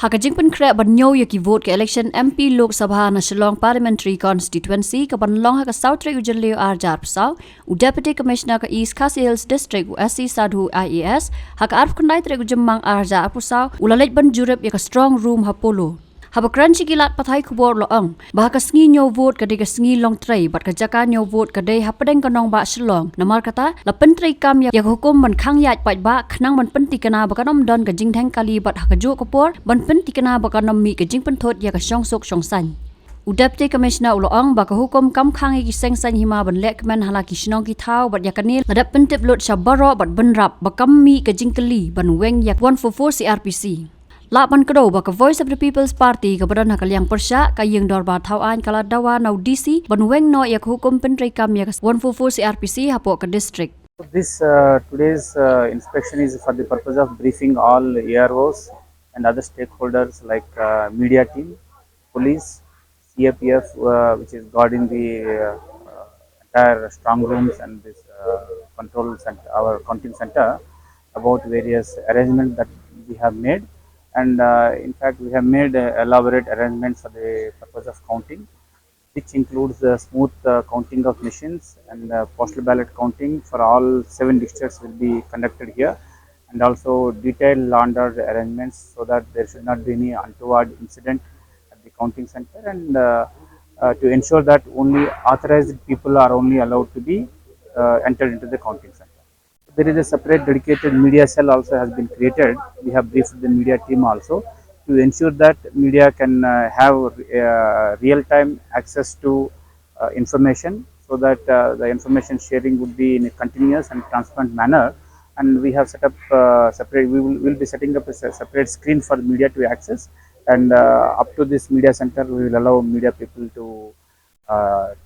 Hakajing pen kre ban nyo yaki vote ke election MP Lok Sabha na Shillong Parliamentary Constituency ka ban long ha ka South Trek ujaleo arjar psaw u Deputy Commissioner ka East Khasi Hills District u SC Sadhu IAS ha ka arf kandai trek ujemmang arjar psaw ulalej ban jurep ya ka strong room ha polo haba crunchy gilat pathai kubor loong bah ka sngi nyo vote ka de ka sngi long tray bat ka jaka nyo vote ka de hapadeng kanong ba Shillong namar kata la pentray kam ya hukum ban khang yaj pat ba khnang ban penti kana ba kanom don ka jing Dheng kali bat ha ka jo kapor ban penti kana ba kanom mi ka jing pen Thut ya ka Shongsuk Shongsan u Deputy Commissioner uloong ba ka hukum kam khang gi seng san hima ban lek men hala ki shnong ki thau bat ya kanil ladap pentip lot shabaro bat ban rap ba kam mi ka jing kali ban Weng ya 144 CrPC Laban kedo baka Voice of the People's Party ke badan hakal yang persya kayeng dorba thauan kala dawa nau DC ban Weng no yak hukum pentrai kam yak 144 CrPC hapo ke district. This today's inspection is for the purpose of briefing all AROs and other stakeholders like media team, police, CAPF which is guarding the entire strong rooms and this control center, our counting center about various arrangements that we have made. And in fact, we have made elaborate arrangements for the purpose of counting, which includes smooth counting of machines and postal ballot counting for all 7 districts will be conducted here, and also detailed law and order arrangements so that there should not be any untoward incident at the counting center, and to ensure that only authorized people are only allowed to be entered into the counting center. There is a separate dedicated media cell also has been created. We have briefed the media team also to ensure that media can have real-time access to information so that the information sharing would be in a continuous and transparent manner. And we have set up separate, we will be setting up a separate screen for media to access, and up to this media center we will allow media people to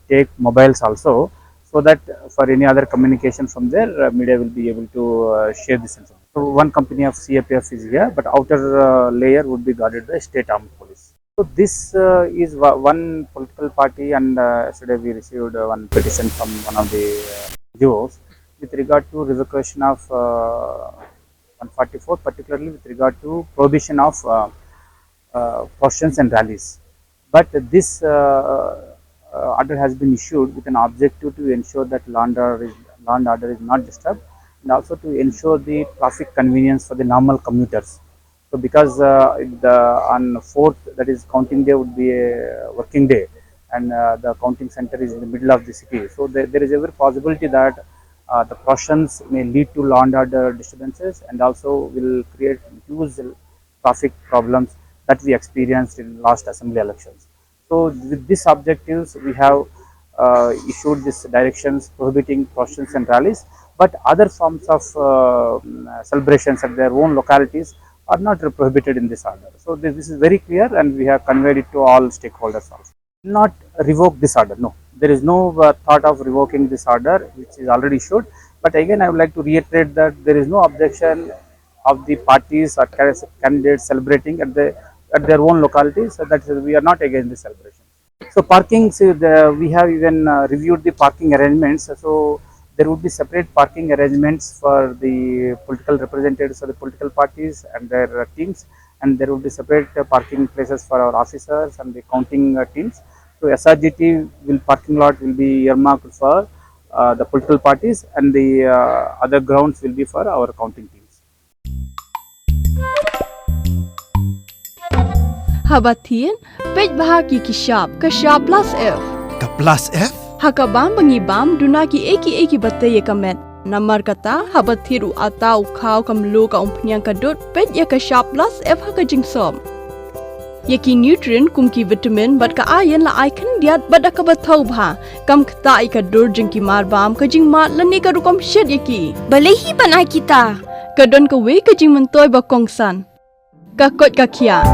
take mobiles also, so that for any other communication from there, media will be able to share this information. So one company of CAPF is here, but outer layer would be guarded by state armed police. So this is one political party, and yesterday we received one petition from one of the NGOs with regard to revocation of 144, particularly with regard to prohibition of processions and rallies. But this order has been issued with an objective to ensure that law and order is not disturbed, and also to ensure the traffic convenience for the normal commuters. So because on 4th, that is counting day, would be a working day, and the counting center is in the middle of the city, so there is every possibility that the processions may lead to law and order disturbances, and also will create huge traffic problems that we experienced in last assembly elections. So with these objectives, we have issued these directions prohibiting processions and rallies, but other forms of celebrations at their own localities are not prohibited in this order. So this is very clear, and we have conveyed it to all stakeholders also. Not revoke this order, no. There is no thought of revoking this order, which is already issued. But again, I would like to reiterate that there is no objection of the parties or candidates celebrating at their own localities, so that we are not against the celebration. So parking, we have even reviewed the parking arrangements. So there would be separate parking arrangements for the political representatives of the political parties and their teams, and there would be separate parking places for our officers and the counting teams. So SRGT parking lot will be earmarked for the political parties, and the other grounds will be for our counting teams. Habatin, pej bahagi kashab plus F. Ka plus F? Hakabam bangibam dunaki eki bataye kamet. Namar kata habathiru atau kau kamlu ka umpnyang kadut pej ya kashab plus F haka jingsom. Yaki nutrient kumki vitamin bat ka ayan la aikan diat bat ka bathau bha kam kta ka dur jingki marbam ka jing mat lani ka rukom shed yaki. Balehi banai kita. Kadon ka we ka jing mentoy ba kongsan. Ka kot ka kia.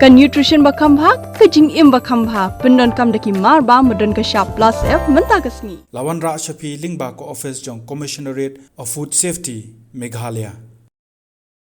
Ka nutrition ba khambha ka jing im ba khambha pendon kam daki mar ba modon ka sharp plus F menta kasni Lawan Ra Shafi Lingba ko office jong Commissionerate of Food Safety Meghalaya.